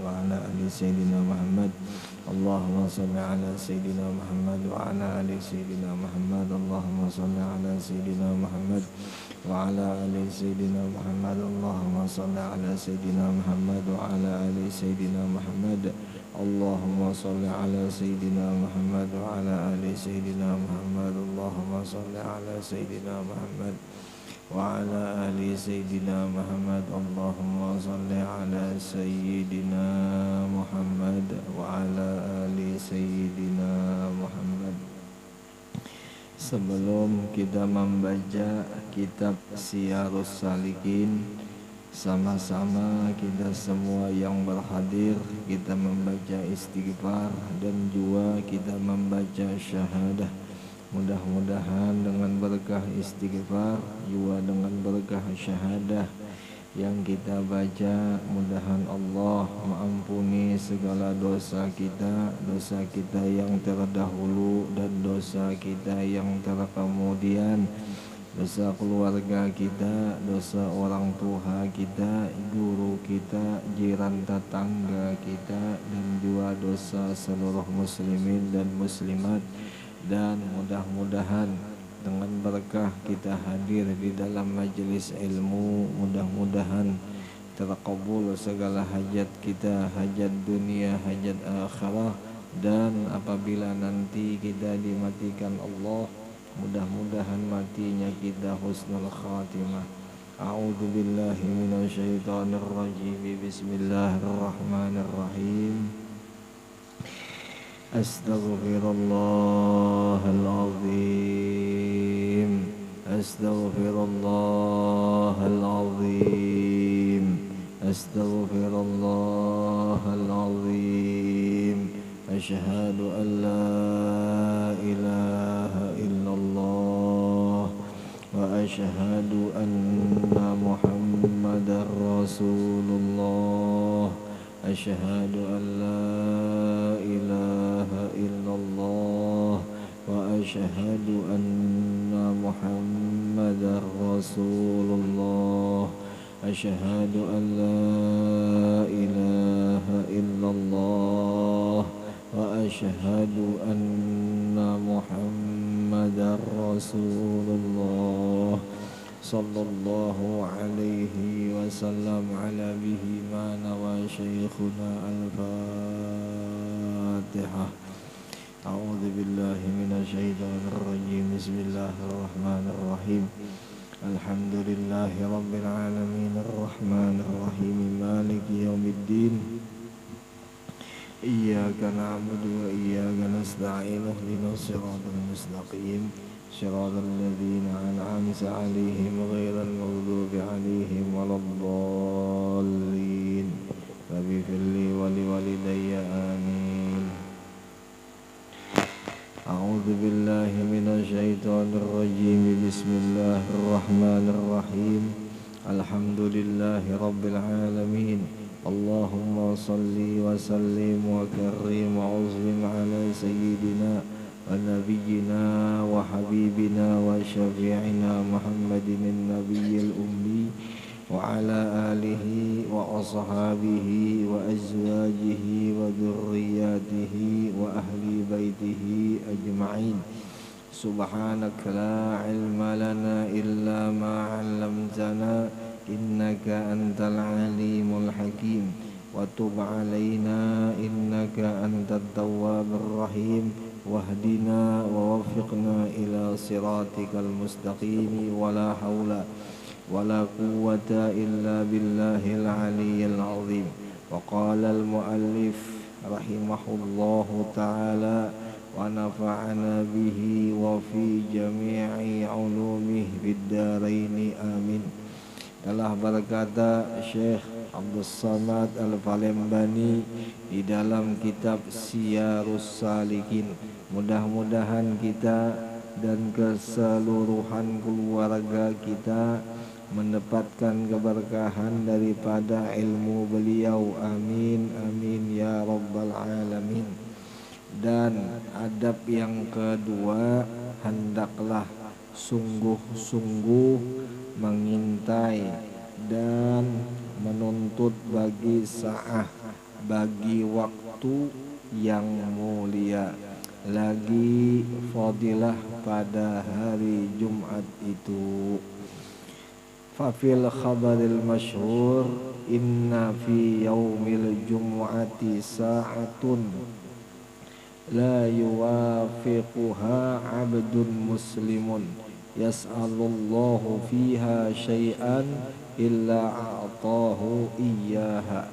وعلى آل سيدنا محمد اللهم صل على سيدنا محمد وعلى آل سيدنا محمد اللهم صل على سيدنا محمد وعلى آل سيدنا محمد اللهم صل على سيدنا محمد وعلى آل سيدنا محمد اللهم صل على سيدنا محمد وعلى آل سيدنا محمد اللهم صل على سيدنا محمد وعلى آل سيدنا محمد اللهم صل على سيدنا محمد وعلى آل سيدina Muhammad. Sebelum kita membaca kitab Siyarus Salikin, sama-sama kita semua yang berhadir kita membaca istighfar dan juga kita membaca syahadah. Mudah-mudahan dengan berkah istighfar juga dengan berkah syahadah yang kita baca, mudahan Allah mengampuni segala dosa kita yang terdahulu dan dosa kita yang terkemudian, dosa keluarga kita, dosa orang tua kita, guru kita, jiran tetangga kita, dan juga dosa seluruh muslimin dan muslimat. Dan mudah-mudahan dengan berkah kita hadir di dalam majelis ilmu, mudah-mudahan terkabul segala hajat kita, hajat dunia, hajat akhirah. Dan apabila nanti kita dimatikan Allah, mudah-mudahan matinya kita husnul khatimah. A'udzu billahi minasyaitonir rajim. Bismillahirrahmanirrahim. Astaghfirullahalazim. Astaghfirullahalazim. Astaghfirullahalazim. Asyhadu an la ilaha illallah wa asyhadu anna Muhammadar Rasulullah. Asyhadu an la ilaha illallah wa asyhadu anna Muhammadar Rasulullah. Asyhadu an la ilaha illallah wa asyhadu anna Muhammadar Rasulullah. Sallallahu alaihi wasallam ala bihi ma nawa syekhuna al-Fatihah. A'udzu billahi minasyaitonir rajim. Bismillahirrahmanirrahim. Alhamdulillahi rabbil alamin arrahmanir rahim maliki yaumiddin. Iyyaka na'budu wa iyyaka nasta'in ihdinas siratal mustaqim. صراط الذين أنعمت عليهم غير المغضوب عليهم ولا الضالين رب اغفر لي ولوالدي آمين. أعوذ بالله من الشيطان الرجيم. بسم الله الرحمن الرحيم. الحمد لله رب العالمين. اللهم صل وسلم وكرم وعظم على سيدنا ونبينا وحبيبنا وشفيعنا محمد النبي الأمي وعلى آله وأصحابه وأزواجه وذرياته وأهل بيته أجمعين. سبحانك لا علم لنا إلا ما علمتنا إنك أنت العليم الحكيم. وتب علينا إنك أنت التواب الرحيم. واهدنا ووفقنا إلى صراطك المستقيم. ولا حول ولا قوة إلا بالله العلي العظيم. وقال المؤلف رحمه الله تعالى ونفعنا به وفي جميع علومه في الدارين آمين. Telah berkata Syekh Abdus Samad Al-Palembani di dalam kitab Siyarus Salikin, mudah-mudahan kita dan keseluruhan keluarga kita mendapatkan keberkahan daripada ilmu beliau. Amin amin ya rabbal alamin. Dan adab yang kedua, hendaklah sungguh-sungguh mengintai dan menuntut bagi sa'ah bagi waktu yang mulia, lagi fadilah pada hari Jumat itu. Fafil khabaril masyhur inna fi yaumil jumu'ati sa'atun la yuwafiquha 'abdun muslimun yas'alullahu fiha syai'an illa a'tahu iyyaha,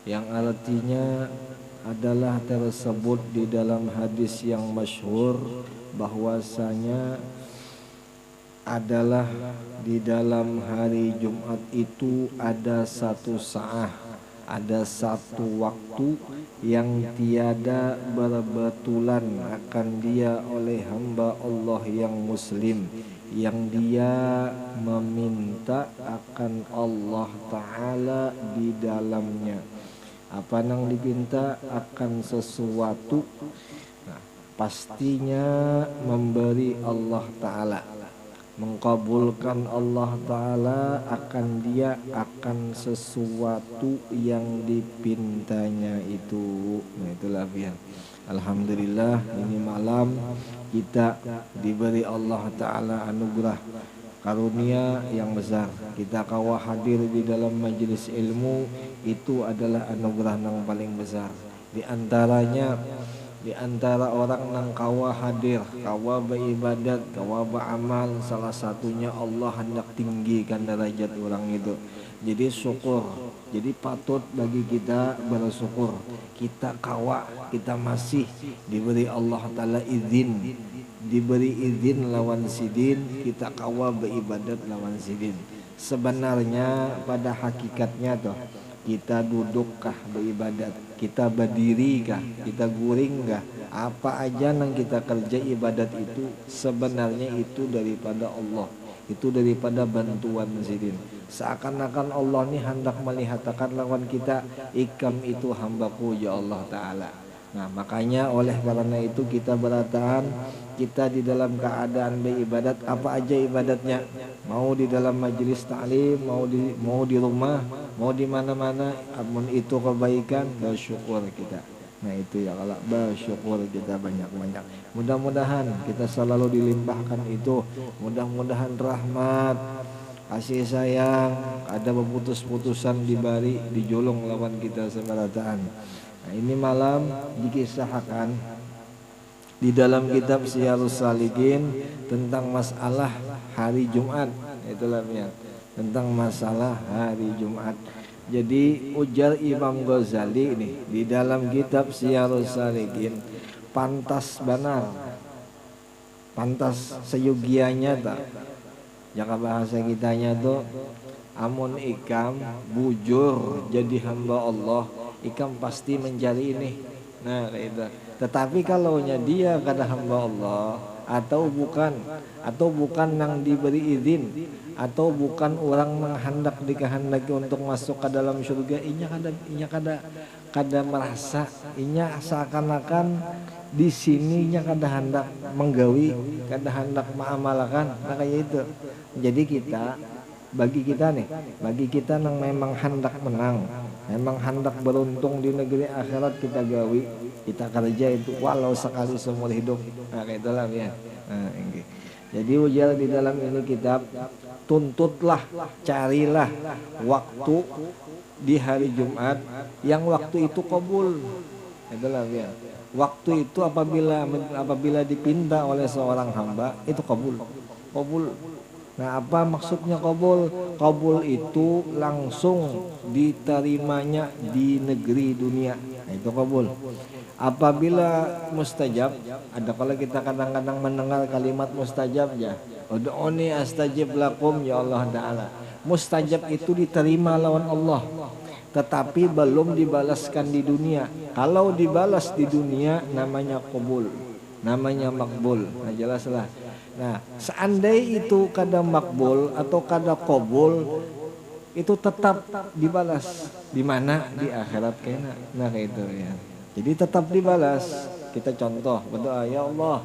yang artinya adalah tersebut di dalam hadis yang masyhur bahwasanya adalah di dalam hari Jumat itu ada satu saat, ada satu waktu yang tiada berbetulan akan dia oleh hamba Allah yang muslim, yang dia meminta akan Allah Ta'ala di dalamnya. Apa yang dipinta akan sesuatu, nah, pastinya memberi Allah Ta'ala, mengkabulkan Allah Ta'ala akan dia akan sesuatu yang dipintanya itu. Nah itulah ya. Alhamdulillah ini malam kita diberi Allah Ta'ala anugerah karunia yang besar. Kita kawa hadir di dalam majelis ilmu itu adalah anugerah yang paling besar. Di antara orang nang kawa hadir, kawa beribadat, kawa beramal, salah satunya Allah hendak tinggikan derajat orang itu. Jadi syukur, jadi patut bagi kita bersyukur. Kita kawa, kita masih diberi Allah Ta'ala izin, diberi izin lawan sidin, kita kawa beribadat lawan sidin. Sebenarnya pada hakikatnya toh kita dudukkah beribadat, kita berdiri kah, kita guring kah, apa aja yang kita kerja ibadat itu sebenarnya itu daripada Allah, itu daripada bantuan sidin. Seakan-akan Allah ini hendak melihatkan lawan kita, ikam itu hambaku ya Allah Ta'ala. Nah makanya oleh karena itu kita beratahan, kita di dalam keadaan beribadat apa aja ibadatnya, mau di dalam majelis ta'lim, mau di rumah, mau di mana-mana, amun itu kebaikan bersyukur kita. Nah itu ya, kalau bersyukur kita banyak-banyak. Mudah-mudahan kita selalu dilimpahkan itu, mudah-mudahan rahmat, kasih sayang, ada berputus-putusan dibari, dijolong lawan kita semerataan. Nah ini malam dikisahkan di dalam kitab Syiarus Salikin tentang masalah hari Jumat. Itulah ya, tentang masalah hari Jumat. Jadi ujar Imam Ghazali ini di dalam kitab Syiarus Salikin, pantas benar, pantas seyugianya tak, jaka bahasa kitanya tuh, amun ikam bujur jadi hamba Allah, ikam pasti mencari ini. Nah itu. Tetapi kalau dia kada hamba Allah, atau bukan yang diberi izin, atau bukan orang menghendak dikehendaki untuk masuk ke dalam surga, inya kada merasa, inya seakan-akan di sininya kada hendak menggawi, kada hendak mengamalkan. Nah kayak itu. Jadi bagi kita yang memang hendak menang, memang hendak beruntung di negeri akhirat, kita gawi, kita kerja itu walau sekali seumur hidup. Nah itulah ya. Nah, ini. Jadi ujar di dalam ini kitab, tuntutlah, carilah waktu di hari Jumat yang waktu itu kabul. Itulah ya. Waktu itu apabila dipinta oleh seorang hamba itu kabul. Nah apa maksudnya kabul? Kabul itu langsung diterimanya di negeri dunia. Nah itu kabul. Apabila mustajab, ada kalau kita kadang-kadang mendengar kalimat mustajab ya, ud'uni astajib lakum ya Allah Ta'ala. Mustajab itu diterima lawan Allah, tetapi belum dibalaskan di dunia. Kalau dibalas di dunia namanya kabul, namanya makbul. Nah jelaslah. Nah, seandainya itu kada makbul atau kada kabul, itu tetap dibalas di mana, di akhirat kena. Nah kayak itu ya. Jadi tetap dibalas. Kita contoh berdoa, ya Allah,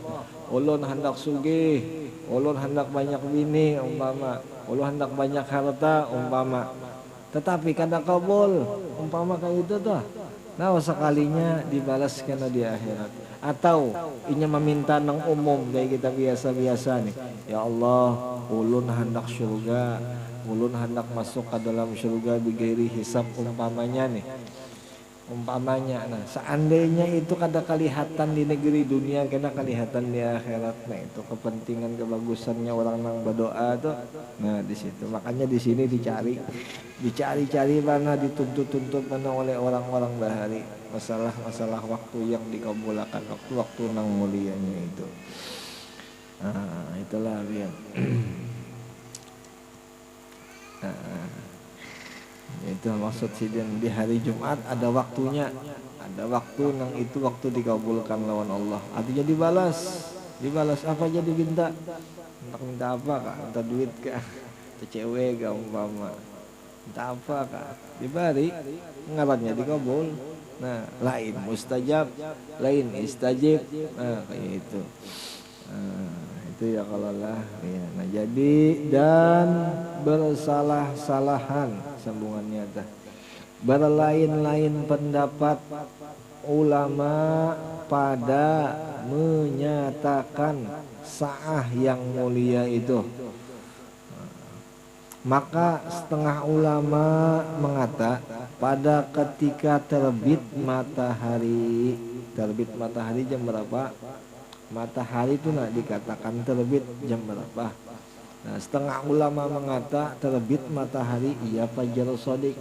ulun hendak sugih, ulun hendak banyak bini umpama, ulun hendak banyak harta umpama. Tetapi kada kabul umpama kayak itu tuh. Nah sekalinya dibalas karena di akhirat. Atau inya meminta nang umum kayak kita biasa-biasa nih. Ya Allah, ulun hendak surga, ulun hendak masuk ke dalam surga bigiri hisab umpamanya nih. Umpamanya, nah seandainya itu kada kelihatan di negeri dunia, kena kelihatan di akhirat. Nah itu kepentingan kebagusannya orang yang berdoa tuh. Nah di situ makanya di sini dicari mana dituntut mana oleh orang-orang bahari masalah waktu yang dikabulkan, waktu nang mulianya itu. Nah itulah dia. Itu maksud sidin di hari Jumat ada waktunya, ada waktu nang itu waktu dikabulkan lawan Allah. Artinya dibalas apa aja diminta. Minta apa kak? Minta duit kak? Minta cewek kak umpama? Minta apa kak? Dibari, ngarannya dikabul. Nah lain mustajab, lain istajib. Nah kayak itu. Itu ya kalau lah ya. Nah jadi dan bersalah-salahan sambungannya tah berlain-lain pendapat ulama pada menyatakan sa'ah yang mulia itu, maka setengah ulama mengata pada ketika terbit matahari jam berapa? Matahari itu nak dikatakan terbit jam berapa? Nah setengah ulama mengata terbit matahari iya fajar shadiq.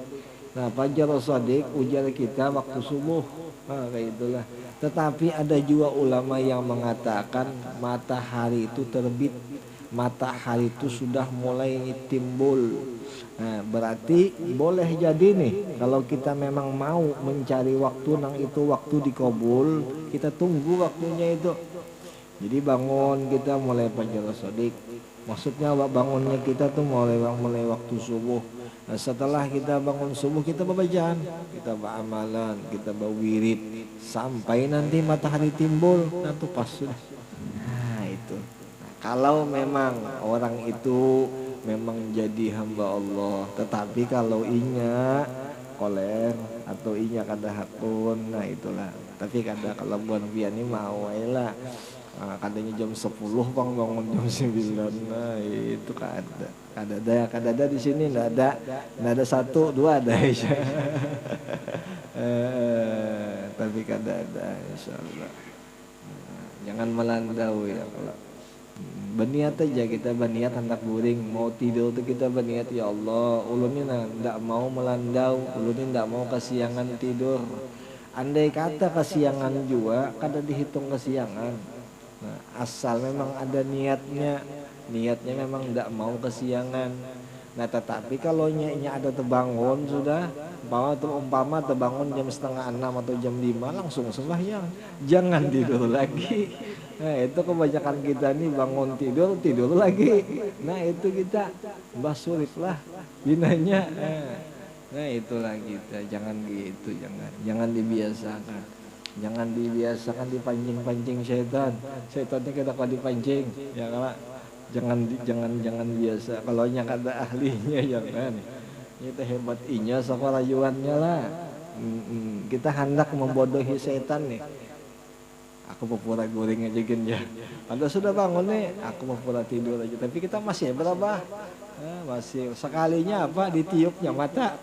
Nah fajar shadiq ujar kita waktu subuh. Nah kayak itulah. Tetapi ada juga ulama yang mengatakan matahari itu terbit, matahari itu sudah mulai timbul. Nah berarti boleh jadi nih kalau kita memang mau mencari waktu nang itu waktu dikabul, kita tunggu waktunya itu. Jadi bangun kita mulai fajar shadiq. Maksudnya bangunnya kita tuh mulai waktu subuh. Nah, setelah kita bangun subuh kita berbacaan, kita beramalan, kita berwirid sampai nanti matahari timbul. Nah itu pas sudah. Nah itu. Nah, kalau memang orang itu memang jadi hamba Allah, tetapi kalau inya koler atau inya kada hakun, nah itulah. Tapi kada kalau buat biani mau lah. Nah, katanya jam 10 bang bangun jam 9. Nah itu kada ada di sini, ndak ada 1, 2 ada Aisyah. Tapi kada ada insyaallah. Jangan melandau ya kalau berniat aja kita berniat hendak buring mau tidur tuh kita berniat ya Allah ulun ini ndak mau melandau, ulun ini ndak mau kesiangan tidur. Andai kata kesiangan juga kada dihitung kesiangan. Nah, asal memang ada niatnya memang tidak mau kesiangan. Nah tetapi kalau nya ada terbangun sudah umpama terbangun jam 5:30 atau jam 5 langsung sembahyang, jangan tidur lagi. Nah itu kebanyakan kita nih bangun tidur lagi. Nah itu kita basurit lah binanya. Nah itulah kita jangan gitu, jangan dibiasakan. Jangan dibiasakan dipancing-pancing setan. Setannya kita kalau dipancing, ya kalau jangan biasa. Kalau nya kada ahlinya jangan. Kita hebat inya sama rayuannya lah. Kita hendak membodohi setan nih. Aku pura goreng aja gin ya. Anda sudah bangun nih, aku pura tidur aja. Tapi kita masih berapa? Masih sekalinya apa ditiupnya mata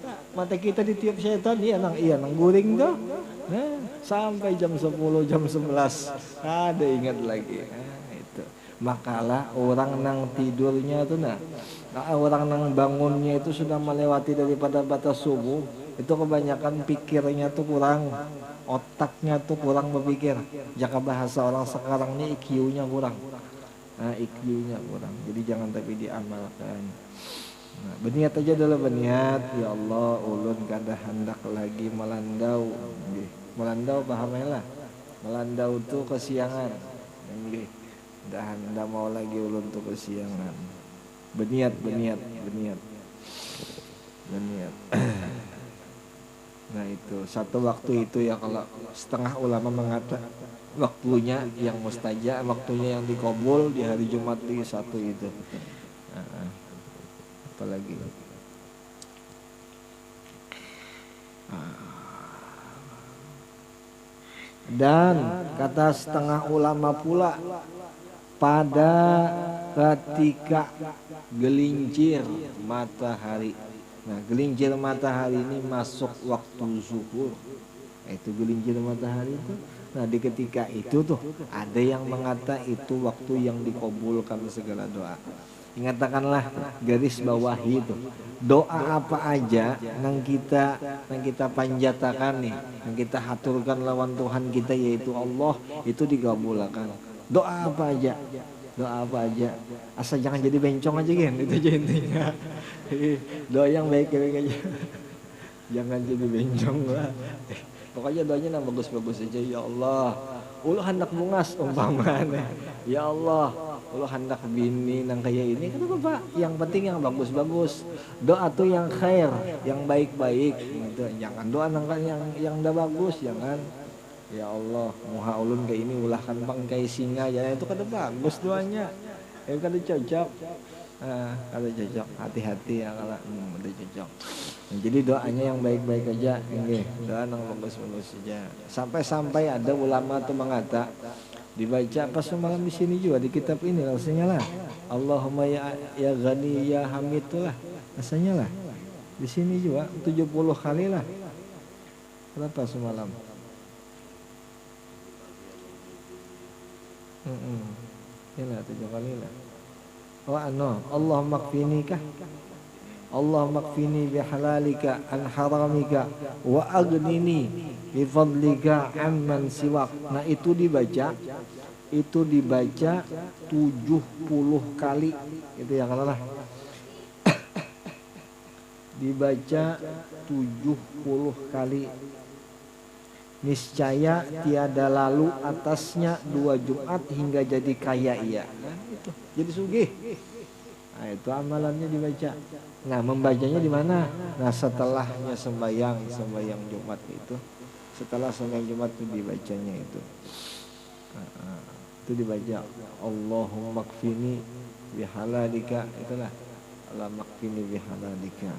kita ditiup setan iya nang guring tuh. Sampai jam 10 jam 11 ada ingat lagi. Itu makalah orang nang tidurnya itu orang nang bangunnya itu sudah melewati daripada batas subuh, itu kebanyakan pikirnya tuh kurang, otaknya tuh kurang berpikir. Jaka bahasa orang sekarang ini IQ-nya kurang. IQ-nya kurang. Jadi jangan tapi diamalkan. Nah, berniat aja dulu berniat, ya Allah ulun kada hendak lagi melandau. Melandau pahamnya lah. Melandau tuh kesiangan. Dah mau lagi ulun tuh kesiangan. Berniat. Nah itu satu waktu itu ya kalau setengah ulama mengatakan waktunya yang mustajab, waktunya yang dikabul di hari Jumat di satu itu. Apalagi Dan kata setengah ulama pula, pada ketika gelincir matahari. Nah, gelincir matahari ini masuk waktu zuhur. Itu gelincir matahari itu. Nah, di ketika itu tuh ada yang mengata itu waktu yang dikabulkan segala doa. Ingatkanlah garis bawahi itu. Doa apa aja yang kita panjatakan nih, yang kita haturkan lawan Tuhan kita yaitu Allah, itu dikabulkan. Doa apa aja, doa apa aja, asal jangan jadi bencong aja kan, itu aja intinya. Doa yang baik-baik aja, jangan jadi bencong lah. Pokoknya doanya yang bagus-bagus aja. Ya Allah, ulah hendak bungas umpamanya. Ya Allah, ulah hendak bini nang kayak ini. Kenapa Pak? Yang penting yang bagus-bagus. Doa tuh yang khair, yang baik-baik gitu. Jangan doa nang yang udah bagus, jangan. Ya Allah, muha ulun kayak ini ulah kan bang kayak singa ya, itu kada bagus doanya. Itu kada cocok. Kada cocok. Hati-hati ya kalau kada cocok. Nah, jadi doanya yang baik-baik aja, ini doa yang bagus-bagus saja. Sampai-sampai ada ulama tuh mengata, dibaca pas semalam di sini juga di kitab ini rasanya lah. Allahumma ya Ghani ya Hamid itulah rasanya lah. Di sini juga 70 kali lah. Berapa semalam? Inilah 7 kali lah. Allahumma kfini kah? Allahumma kfini bihalalika an haramika wa aghnini bifadlika amman siwak. Nah, itu dibaca 70 kali itu ya kalau lah. Dibaca 70 kali. Niscaya tiada lalu atasnya 2 Jumat hingga jadi kaya ia. Nah, itu jadi sugih. Nah, itu amalannya dibaca. Nah, membacanya di mana? Nah, setelahnya sembahyang Jumat itu. Setelah sembahyang Jumat itu dibacanya itu. Itu dibaca Allahumma kfini bihalalika, itulah Allahumma kfini bihalalika.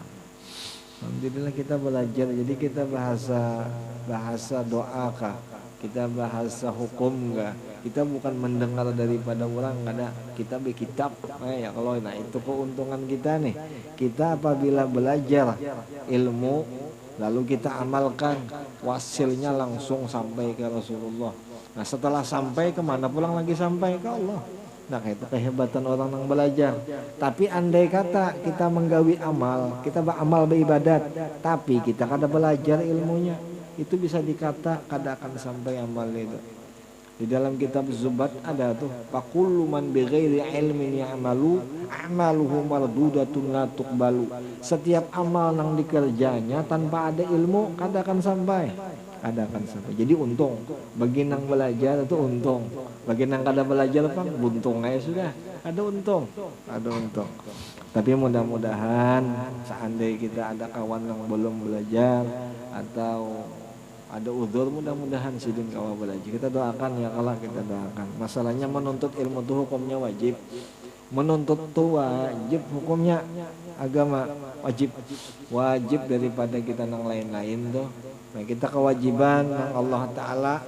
Alhamdulillah kita belajar, jadi kita bahasa doa kah, kita bahasa hukum kah, kita bukan mendengar daripada orang, kada kita berkitab. Ya kalau nah itu keuntungan kita nih, kita apabila belajar ilmu lalu kita amalkan, wasilnya langsung sampai ke Rasulullah. Nah, setelah sampai kemana pulang lagi? Sampai ke Allah. Nah, itu kehebatan orang yang belajar. Tapi andai kata kita menggawi amal, kita beramal beribadat, tapi kita kada belajar ilmunya, itu bisa dikata kada akan sampai amal itu. Di dalam kitab Zubat ada tuh, faqullu man bighairi ilmin ya'malu amaluhu mardudatun la tuqbalu. Setiap amal yang dikerjanya tanpa ada ilmu kada akan sampai. Kada akan sampai. Jadi untung bagi nang belajar itu untung. Bagi nang kada belajar pang buntung aja sudah. Ada untung. Tapi mudah-mudahan seandainya kita ada kawan yang belum belajar atau ada uzur, mudah-mudahan sidin kawan belajar. Kita doakan ya, kalau kita doakan. Masalahnya menuntut ilmu itu hukumnya wajib. Menuntut itu wajib, hukumnya agama wajib daripada kita nang lain-lain tuh. Nah, kita kewajiban yang Allah Ta'ala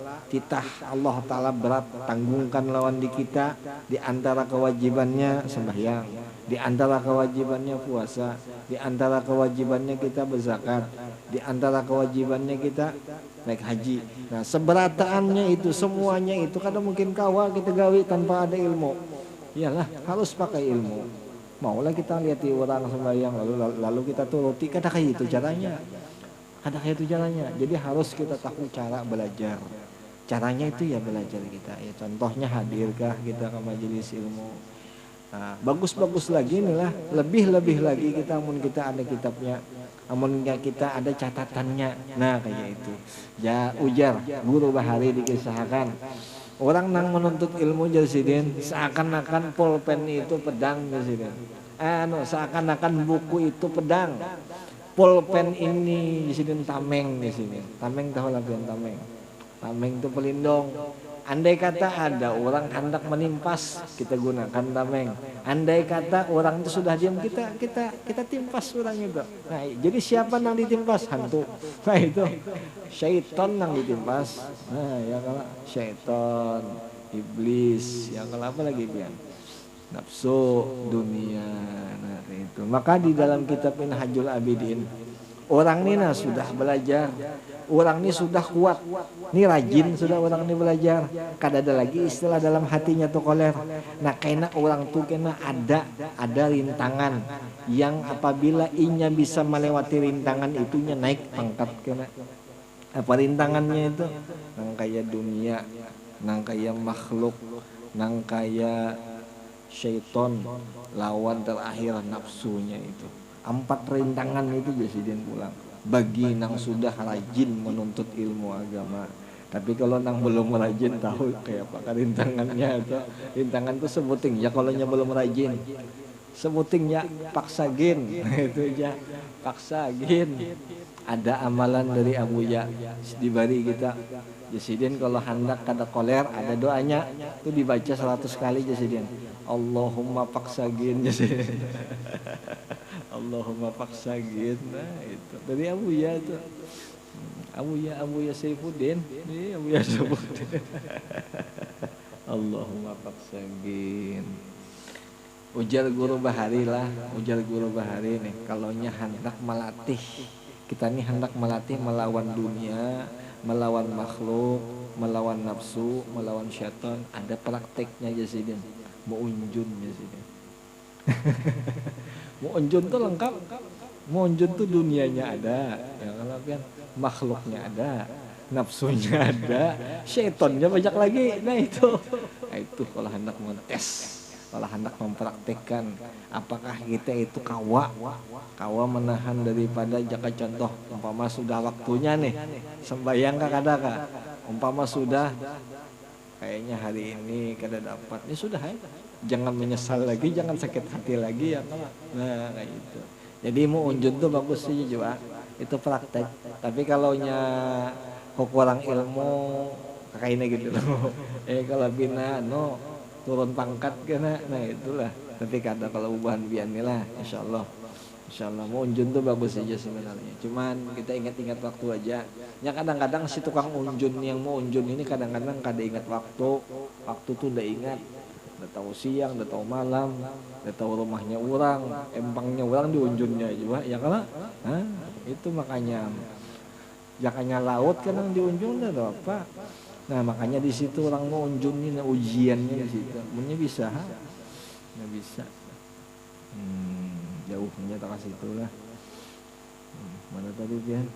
berat tanggungkan lawan di kita. Di antara kewajibannya sembahyang, di antara kewajibannya puasa, di antara kewajibannya kita berzakat, di antara kewajibannya kita naik haji. Nah, seberataannya itu semuanya itu kadang mungkin kawal kita gawi tanpa ada ilmu. Iyalah, harus pakai ilmu. Maulah kita lihat orang sembahyang lalu kita turuti, kada kayak itu caranya. Ada kayak itu jalannya. Jadi harus kita tahu cara belajar. Caranya itu ya belajar kita. Ya contohnya hadirkah kita ke majelis ilmu. Nah, bagus-bagus lagi inilah, lebih-lebih lagi kita amun kita ada kitabnya, amun kita ada catatannya. Nah, kayak itu. Ya ujar guru Bahari dikisahkan. Orang nang menuntut ilmu jasidin seakan-akan pulpen itu pedang jasidin. Seakan-akan buku itu pedang. Pulpen ini di sini tameng di sini. Tameng tahu lah kan tameng. Tameng itu pelindung. Andai kata ada orang hendak menimpas, kita gunakan tameng. Andai kata orang itu sudah diam, kita timpas orang itu. Nah, jadi siapa yang ditimpas? Hantu. Nah itu syaitan yang ditimpas. Nah ya kalau syaitan, iblis, ya kalau apa lagi pian? Nafsu dunia. Nah itu. Maka di dalam kitab Minhajul Abidin, orang ini nah sudah belajar. Orang ini sudah kuat, ini rajin sudah orang ini belajar. Kada ada lagi istilah dalam hatinya tuh koler. Nah kena orang tuh kena ada rintangan yang apabila inya bisa melewati rintangan itunya naik pangkat kena. Apa rintangannya itu? Nang kaya dunia, nang kaya makhluk, nang kaya syaiton, lawan terakhir nafsunya itu. 4 rintangan itu Presiden pulang. Bagi nang sudah rajin menuntut ilmu agama. Tapi kalau nang belum rajin tahu kayak apa rintangannya itu. Rintangan itu sebuting ya kalau nya belum rajin. Sebuting ya paksagin itu aja paksagin. Ada amalan dari Abu Ya dibari kita. Presiden kalau hendak kada koler ada doanya itu dibaca 100 kali Presiden. Allahumma paksagin Presiden. Allahumma paksagin. Nah itu dari Abu Ya itu. Abu Ya Saifuddin. Ini Abu Ya Saifuddin. Allahumma paksagin. Ujar guru Bahari lah, ujar guru Bahari nih. Kalau nya hendak melatih, kita nih hendak melatih melawan dunia, melawan makhluk, melawan nafsu, melawan syaitan. Ada prakteknya Presiden. Mau unjun Presiden. Mu'unjun tuh lengkap. Mu'unjun tuh dunianya ada, ya kalau kan makhluknya ada, nafsunya ada, syaitonnya banyak lagi. Nah itu kalau hendak mentes, kalau hendak mempraktekkan, apakah kita itu kawa menahan daripada jaka contoh. Umpama sudah waktunya nih, sembayang kada kah? Umpama sudah, kayaknya hari ini kada dapat, ini sudah ya. Jangan menyesal lagi, jangan sakit hati lagi ya. Nah kayak gitu. Jadi mau unjun tuh bagus sih juga. Itu praktek. Tapi kalau nya kurang ilmu kayaknya gitu loh. Kalau bina turun pangkat kena. Nah itulah. Tapi kata kalau ubahan bian lah, insya Allah mau unjun tuh bagus aja sebenarnya. Cuman kita ingat-ingat waktu aja. Ya kadang-kadang si tukang unjun yang mau unjun ini kadang-kadang kada ingat waktu. Waktu tuh udah ingat. Udah tahu siang, udah tahu malam, udah tahu rumahnya orang, empangnya orang di unjunnya juga, ya kan? Nah, itu makanya laut kan yang di unjun ada apa? Nah makanya di situ orang mau unjunin ujiannya di situ, punya bisa, nggak bisa, jauhnya tak kasih itulah. Mana tadi Pian?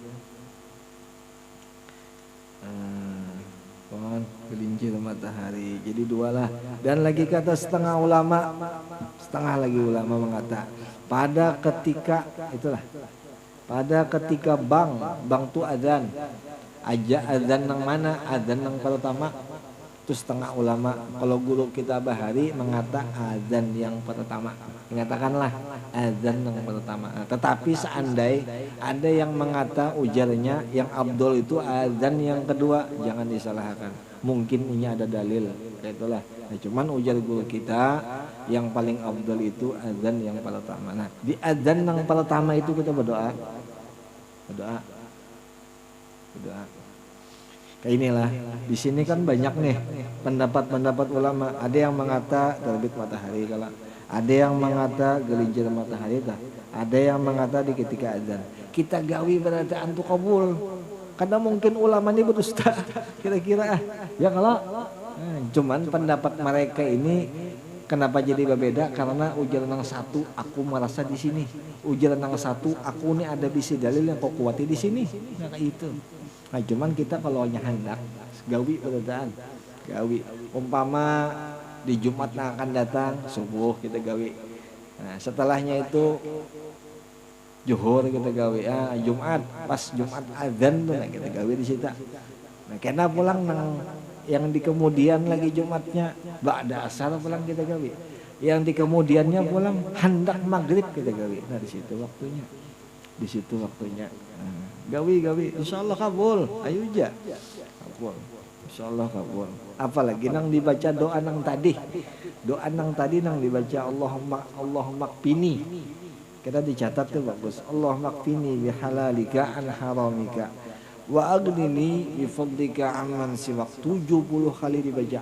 Gelincir matahari. Jadi 2 lah. Dan lagi kata setengah lagi ulama mengata pada ketika bang tu adzan aja adzan yang mana, adzan yang pertama itu setengah ulama. Kalau guru kita Bahari mengata adzan yang pertama, mengatakanlah adzan yang pertama. Nah, tetapi seandai ada yang mengata ujarnya yang abdul itu adzan yang kedua, jangan disalahkan. Mungkin ini ada dalil, itulah. Nah, cuman ujar guru kita yang paling abdul itu adzan yang pertama. Nah, di adzan yang pertama itu kita berdoa. Kayak inilah, di sini kan banyak nih pendapat ulama. Ada yang mengata terbit matahari kala, ada yang mengata gelincir matahari dah, ada yang mengata di ketika azan. Kita gawi berarti antu kabul. Karena mungkin ulama ini berdusta kira-kira ya kalau cuman pendapat mereka ini kenapa jadi berbeda? Karena ujaran yang satu aku merasa di sini, ujaran yang satu aku ini ada bisi dalil yang kau kuati di sini. Nah kayak itu. Nah cuman kita kalau hendak gawi berdaan, gawi umpama di Jumat yang akan datang subuh kita gawi. Nah setelahnya itu Zuhur kita gawe, Jumat pas Jumat azan tuh nah kita gawe di situ. Nah kena pulang nang yang di kemudian lagi Jumatnya ba'da asar pulang kita gawe. Yang di kemudiannya pulang hendak maghrib kita gawe. Nah di situ waktunya. Gawe insyaallah kabul. Ayo aja. Kabul. Insyaallah kabul. Apalagi nang dibaca doa nang tadi. Doa nang tadi nang dibaca Allahumma qfini. Kita dicatat tuh bagus. Allahumma qfini bihalalika an haramika wa aghnini bi fadlika amman siwak. 70 kali dibaca.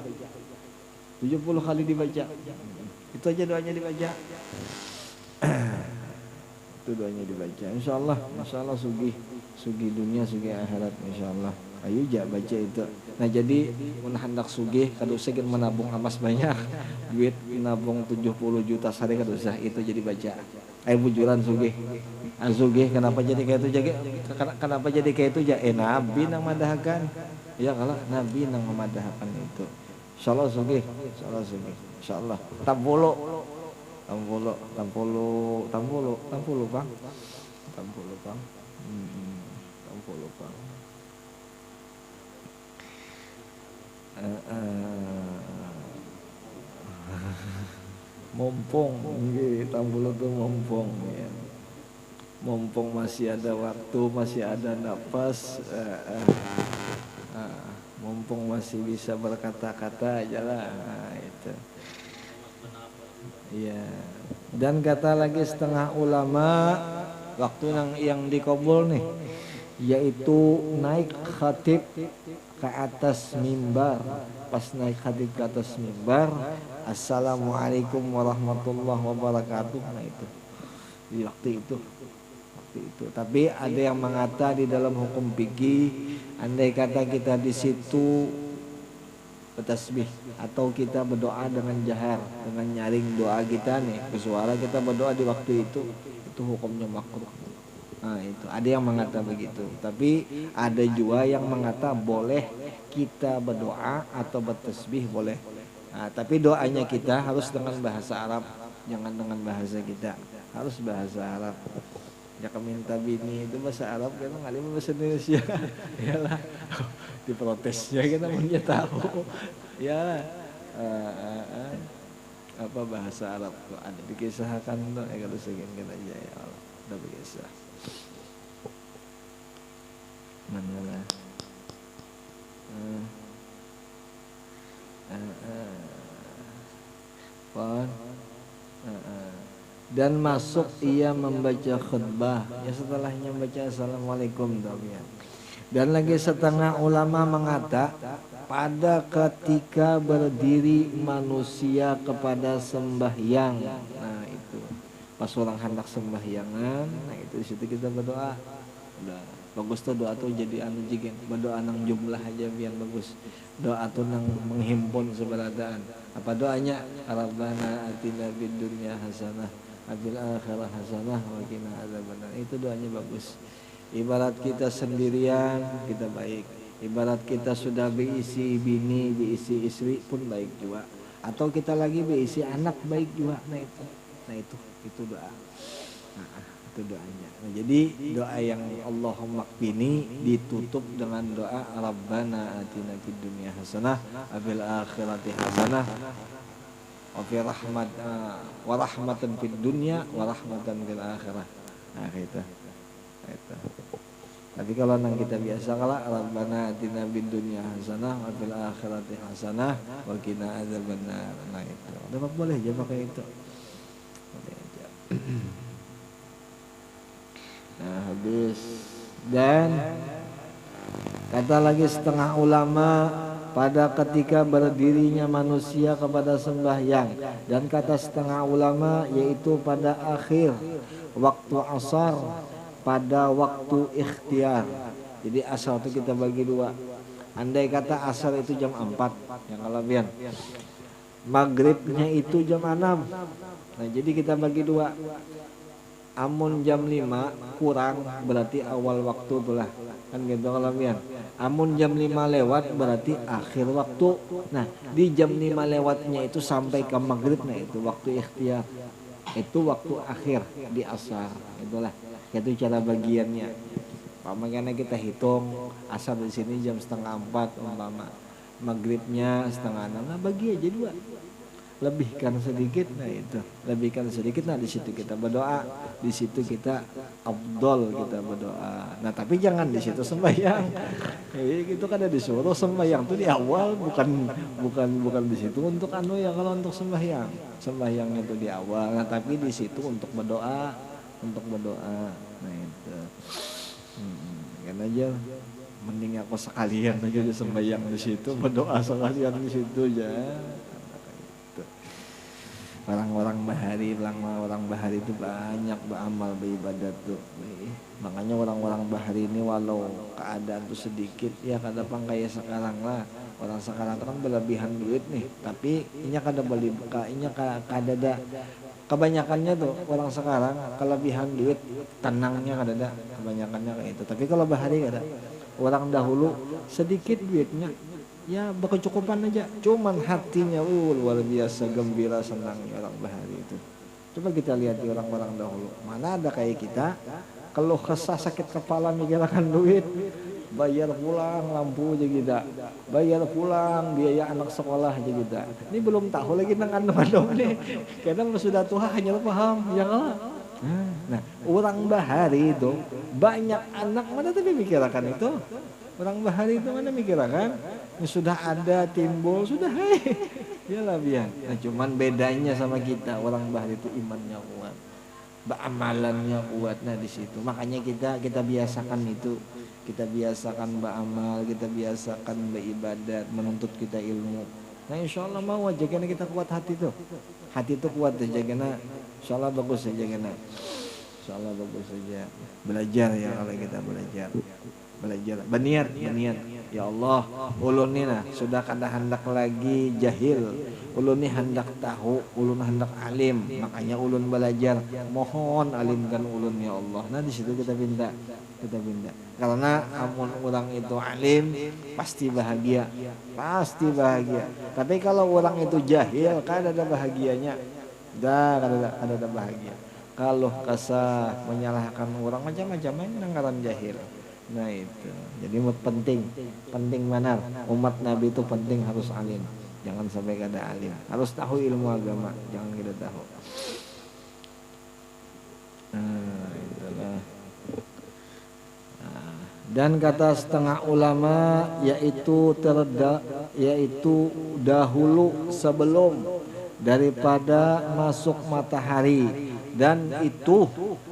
70 kali dibaca. Itu aja doanya dibaca. Itu doanya dibaca. Insyaallah sugih dunia sugih akhirat insyaallah. Ayo ja baca itu. Nah jadi mun hendak sugih kada usah menabung emas banyak. Duit nabung 70 juta sehari kada usah itu jadi baca. Ayo bujuran sugih. Sugih kenapa jadi kayak itu jaga? Kenapa jadi kayak itu ja? Nabi nang madahkan. Ya kalau Nabi nang memadahkan itu. Insyaallah sugih. Insyaallah. Tampolo Bang. Mumpung nggih Tambulo tuh mumpung ya. Mumpung masih ada waktu, masih ada napas, mumpung masih bisa berkata-kata aja lah itu. Iya. Dan kata lagi setengah ulama waktu yang dikabul nih, yaitu naik khatib ke atas mimbar. Pas naik khatib ke atas mimbar, assalamualaikum warahmatullahi wabarakatuh. Nah itu di waktu itu. Tapi ada yang mengata di dalam hukum fikih, andai kata kita di situ bertasbih atau kita berdoa dengan jahar, dengan nyaring doa kita nih bersuara, kita berdoa di waktu itu hukumnya makruh. Nah itu ada yang mengata begitu, tapi ada juga yang mengata boleh kita berdoa atau bertasbih boleh. Nah, tapi doanya kita harus dengan bahasa Arab, jangan dengan bahasa kita, harus bahasa Arab. Ya minta bini itu bahasa Arab kan nggak bahasa Indonesia. Iyalah diprotesnya kita punya tahu. Ya apa bahasa Arab tuh ada dikisahkan tuh kalau segini kita aja ya Allah udah berkisah. Mana lah. Dan masuk ia membaca khutbah ya setelahnya baca assalamualaikum ya. Dan lagi setengah ulama mengata pada ketika berdiri manusia kepada sembahyang. Nah itu pas orang hendak sembahyangan, nah itu di situ kita berdoa. Udah bagus tuh doa tuh jadi anu jigen berdoa nang jumlah aja biar bagus. Doa tuh nang menghimpun seberadaan. Apa doanya? Rabbana atina fid dunya hasanah abil akhirah hasanah wa qina adzabannar. Itu doanya bagus. Ibarat kita sendirian kita baik. Ibarat kita sudah berisi bini, berisi istri pun baik juga. Atau kita lagi berisi anak baik juga. Nah itu doa. Nah, itu doanya. Nah, jadi doa yang Allahumma qfini ditutup dengan doa Rabbana atina fid dunya hasanah abil akhirati hasanah wa rahmatan fid dunya wa rahmatan fil akhirah. Nah itu. Tapi kalau nang kita biasa kala Rabbana atina fid dunya hasanah wa fil akhirati hasanah wa qina adzabannar. Nah itu. Dapat boleh aja pakai itu. Boleh aja. Nah habis. Dan kata lagi setengah ulama pada ketika berdirinya manusia kepada sembahyang, dan kata setengah ulama yaitu pada akhir waktu asar pada waktu ikhtiar. Jadi asar itu kita bagi dua. Andai kata asar itu jam 4 yang kalabian, maghribnya itu jam 6. Nah jadi kita bagi dua. Amun jam 5 kurang berarti awal waktu itulah kan gitu kalabian. Amun jam 5 lewat berarti akhir waktu. Nah di jam 5 lewatnya itu sampai ke maghrib, nah itu waktu ikhtiar, itu waktu akhir di asar. Itulah itu cara bagiannya. Makanya kita hitung asar di sini jam 3:30 umpama, maghribnya 3:30. Nah bagi aja dua. lebihkan sedikit, nah itu lebihkan sedikit, nah di situ kita berdoa, di situ kita afdol kita berdoa. Nah tapi jangan di situ sembahyang. Itu kan ada disuruh sembahyang tuh di awal, bukan di situ untuk anu ya. Kalau untuk sembahyang itu di awal, nah tapi di situ untuk berdoa, nah itu kan aja. Mending aku sekalian aja di sembahyang di situ, berdoa sekalian di situ aja. Orang-orang bahari itu banyak beramal beribadat tuh. Makanya orang-orang bahari ini walau keadaan tuh sedikit ya kada kayak sekarang lah. Orang sekarang kan berlebihan duit nih, tapi inya kada beli inya kada ada kebanyakannya tuh orang sekarang kelebihan duit, tenangnya kada ada kebanyakannya kayak itu. Tapi kalau bahari kada. Orang dahulu sedikit duitnya ya berkecukupan aja, cuman hatinya luar biasa gembira senangnya orang bahari itu. Coba kita lihat di orang-orang dahulu, mana ada kayak kita kalau kesah sakit kepala mikirkan duit, bayar pulang lampu aja kita, bayar pulang biaya anak sekolah aja kita. Ini belum tahu lagi nang kandung nih, kadang sudah tua hanya paham ya lah. Nah orang bahari itu banyak anak, mana tapi mikirkan itu. Orang bahari itu mana mikirkan sudah ada timbul sudah iyalah biar. Nah cuman bedanya sama kita, orang bahari itu imannya kuat, amalannya kuat. Nah di situ makanya kita biasakan itu, kita biasakan beramal, kita biasakan beribadat, menuntut kita ilmu. Nah insya Allah mau aja karena kita kuat hati itu kuat aja karena insya Allah bagus aja karena insya Allah bagus saja. Belajar ya, kalau kita belajar berniat ya Allah, ulun ni nah sudah kada hendak lagi jahil, ulun ni hendak tahu, ulun hendak alim, makanya ulun belajar, mohon alimkan ulun ya Allah. Nah di situ kita minta karena amun orang itu alim pasti bahagia. Tapi kalau orang itu jahil kada ada bahagianya, kada ada bahagia. Kalau kasah menyalahkan orang macam-macam nanggaran jahil. Nah itu jadi penting benar umat Nabi itu penting harus alim, jangan sampai kada alim, harus tahu ilmu agama, jangan kita tahu. Itulah. Dan kata setengah ulama yaitu dahulu sebelum daripada masuk matahari, dan itu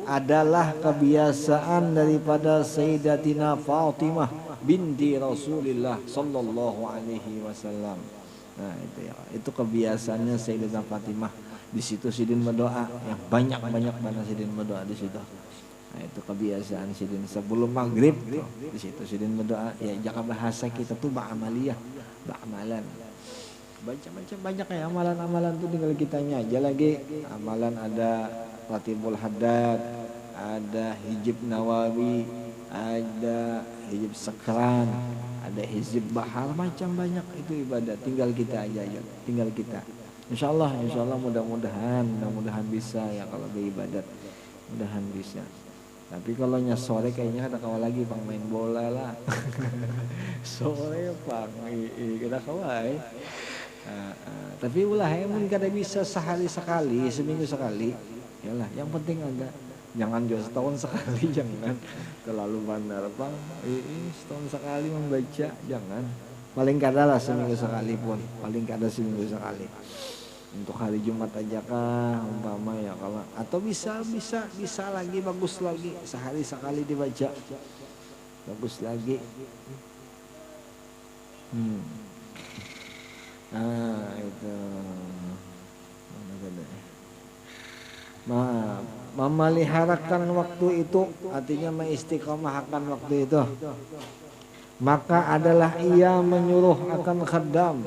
adalah kebiasaan daripada Sayyidatina Fatimah binti Rasulullah sallallahu alaihi wasallam. Nah itu ya, itu kebiasaannya Sayyidatina Fatimah. Di situ Sidin berdoa, yang banyak mana Sidin berdoa di situ. Nah itu kebiasaan Sidin sebelum maghrib tuh, di situ Sidin berdoa. Ya jangan bahasa kita tuh ba'amaliyah, ba'amalan. Macam-macam banyak ya amalan-amalan tuh, tinggal kitanya aja lagi. Amalan ada Ratibul Haddad, ada Hijib Nawawi, ada Hijib Sekran, ada Hizib Bahar, macam banyak itu ibadah. Tinggal kita aja, tinggal kita. Insya Allah mudah-mudahan bisa ya kalau beribadat, mudahan bisa. Tapi kalau sore kayaknya ada kawal lagi pang main bola lah. Sore pang kita kawal. Tapi ulah emang kada bisa sehari sekali, seminggu sekali. Yalah, yang penting ada. Jangan juga setahun sekali, jangan terlalu bandar bang. Setahun sekali membaca, jangan. Paling kada lah seminggu sekali pun, paling kada seminggu sekali. Untuk hari Jumat aja kah umpama ya, kalau atau bisa lagi, bagus lagi sehari sekali dibaca, bagus lagi. Itu memeliharakan waktu itu artinya mengistiqomahkan waktu itu. Maka adalah ia menyuruh akan khaddam,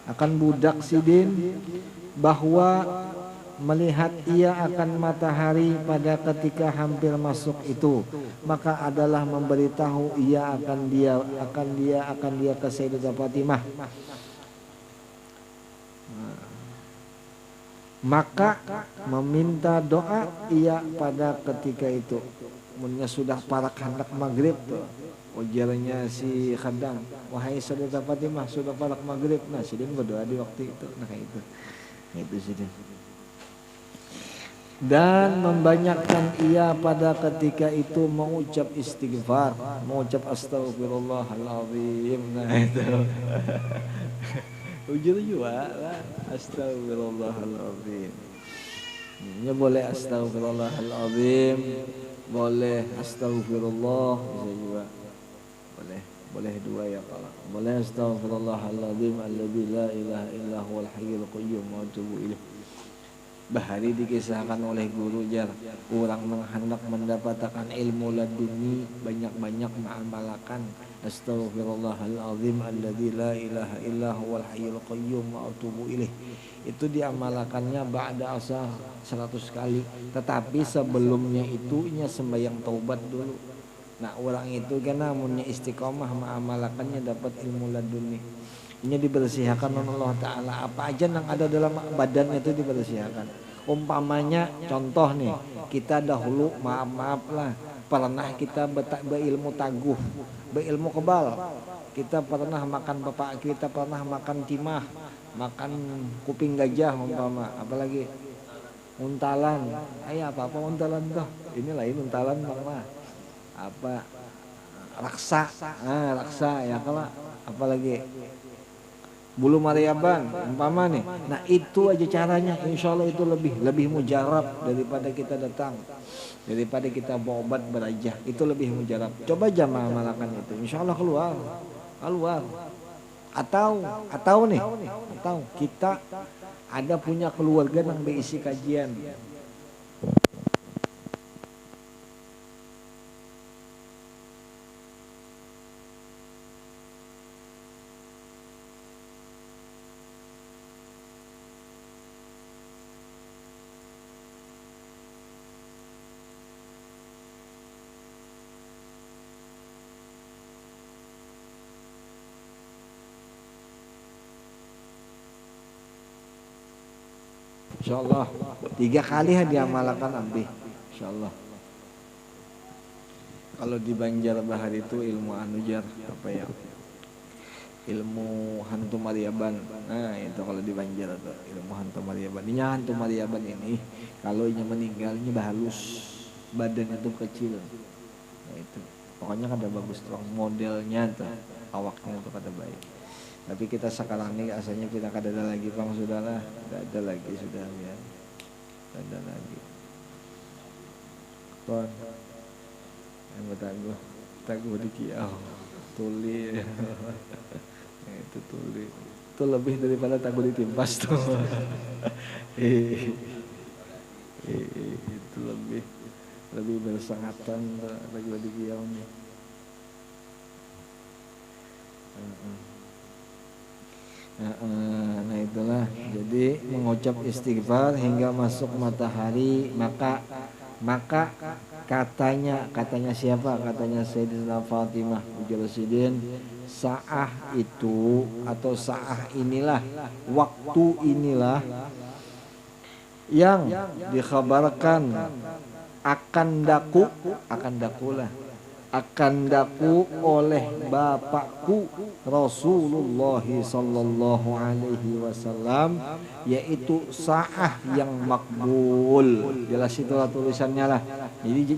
akan budak Sidin, bahwa melihat ia akan matahari pada ketika hampir masuk itu, maka adalah memberitahu ia akan dia ke Sayyidah Fatimah. Maka meminta doa ia pada ketika itu. Munnya sudah para hendak maghrib tuh, ujarnya si Khaddam, wahai Sayyidah Fatimah sudah para maghrib. Nah Sidin berdoa di waktu itu. Nah itu Itu sih dia. Dan membanyakkan ia pada ketika itu mengucap istighfar, mengucap astagfirullahaladzim. Nah itu ujur juga lah, astagfirullahaladzim. Ini boleh astagfirullahaladzim, boleh astagfirullah, bisa juga boleh dua ya kalau boleh astagfirullahaladzim alladzi la ilaha illa huwal hayyul qayyum wa atubu ilaih. Bahari dikisahkan oleh guru jar, orang menghendak mendapatkan ilmu laduni banyak-banyak mengamalkan astaghfirullahalazim alladzi la ilaha illa huwal hayyul qayyum wa atubu ilaih. Itu diamalkannya ba'da asar 100 kali, tetapi sebelumnya itu nya sembahyang taubat dulu. Nah orang itu karena punya istiqomah mengamalkannya dapat ilmu laduni. Ini dibersihkan oleh Allah Ta'ala. Apa aja yang ada dalam badan itu dibersihkan. Umpamanya contoh nih, kita dahulu maaf lah pernah kita berilmu taguh, berilmu kebal. Kita pernah makan bapak, kita pernah makan timah, makan kuping gajah umpama, apalagi untalan. Apa untalan tuh? Ini lain untalan mah. Apa raksa. Raksa ya kalau apalagi bulu mariaban umpama nih. Nah itu aja caranya, insya Allah itu lebih mujarab daripada kita datang, daripada kita berobat berajah, itu lebih mujarab. Coba aja mengamalkan itu, insya Allah keluar. Atau kita ada punya keluarga yang berisi kajian. InsyaAllah 3 kali diamalkan abdi InsyaAllah. Kalau di Banjar Bahar itu ilmu anujar apa ya, ilmu hantu Mariaban. Nah itu kalau di Banjar itu ilmu hantu Mariaban. Ini hantu Mariaban ini kalau ini meninggalnya bahalus, badannya tuh kecil. Nah itu pokoknya kada bagus tuh modelnya tuh, awaknya tuh kada baik. Tapi kita sekarang ini asalnya kita kada ada lagi bang, sudahlah, tidak ada lagi sudah ya, tidak ada lagi. Kon, yang taguh di kiau, tuli, itu tuli, itu lebih daripada taguh di timpas tuh. Itu lebih bersangatan taguh di kiau nih. Nah itulah, jadi mengucap istighfar hingga masuk matahari, maka katanya siapa? Katanya Sayyidatina Fatimah Ujalasidin, sa'ah itu atau sa'ah inilah, waktu inilah yang dikhabarkan akan daku oleh bapakku Rasulullah sallallahu alaihi wasallam, yaitu sa'ah yang makbul. Jelas itulah tulisannya lah.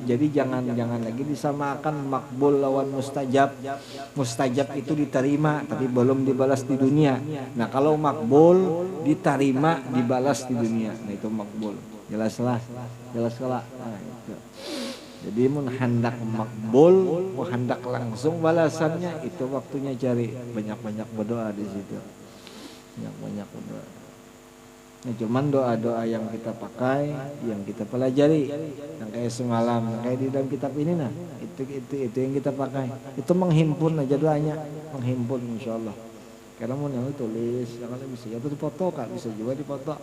Jadi jangan lagi disamakan makbul lawan mustajab. Mustajab itu diterima tapi belum dibalas di dunia. Nah kalau makbul diterima dibalas di dunia, nah itu makbul. Jelas lah. Nah, itu. Jadi mun hendak makbul, mun hendak langsung balasannya, itu waktunya cari banyak-banyak berdoa di situ. Banyak berdoa. Nah, cuman doa-doa yang kita pakai, yang kita pelajari, yang kayak semalam, yang kayak di dalam kitab ini nah, itu yang kita pakai. Itu menghimpun aja doanya, menghimpun insyaallah. Karena mun yang tulis, yang kan bisa ya foto kan, bisa juga dipoto.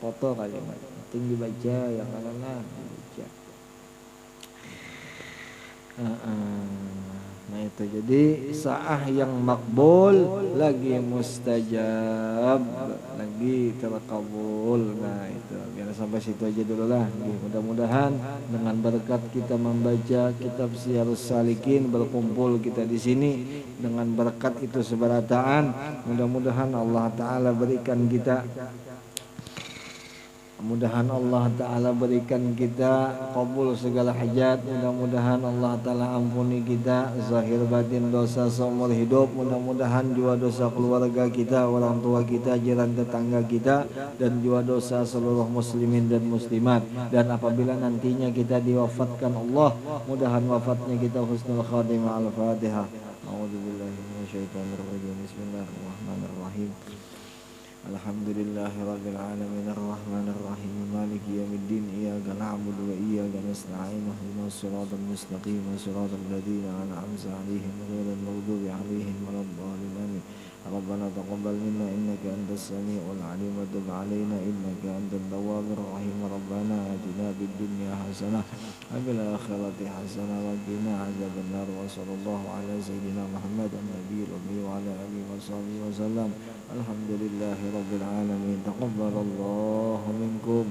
Foto kalimat. Tinggi baca yang mana dibaca. Nah itu jadi sa'ah yang makbul lagi mustajab lagi terkabul. Nah itu biar sampai situ aja dulu lah. Mudah-mudahan dengan berkat kita membaca kitab Syiarus Salikin, berkumpul kita di sini dengan berkat itu seberataan, mudah-mudahan Allah Ta'ala berikan kita Mudah-mudahan Allah Ta'ala berikan kita kabul segala hajat. Mudah-mudahan Allah Ta'ala ampuni kita zahir batin dosa seumur hidup. Mudah-mudahan juga dosa keluarga kita, orang tua kita, jiran tetangga kita, dan juga dosa seluruh muslimin dan muslimat. Dan apabila nantinya kita diwafatkan Allah, mudahan wafatnya kita husnul khatimah. Al-Fatihah. A'udzubillahi minasyaitonirrajim. Bismillahirrahmanirrahim. Alhamdulillahirabbil alamin arrahmanir rahim maliki yaumiddin iyyaka na'budu wa iyyaka nasta'in ihdinas siratal mustaqim siratal ladzina an'amta 'alaihim ghairil maghdubi 'alaihim waladdallin amin. Rabbana taqabbal minna innaka antas samiul 'alim wa tub 'alaina innaka antat tawwabur rahim. Rabbana atina fid dunya hasanah wa fil akhirati hasanah wa qina 'adzabannar. Wa sallallahu ala sayyidina Muhammad an-nabiyil ummi wa ala alihi wa sahbihi wa sallam. Alhamdulillahi rabbil alamin. Taqabbalallahu minkum.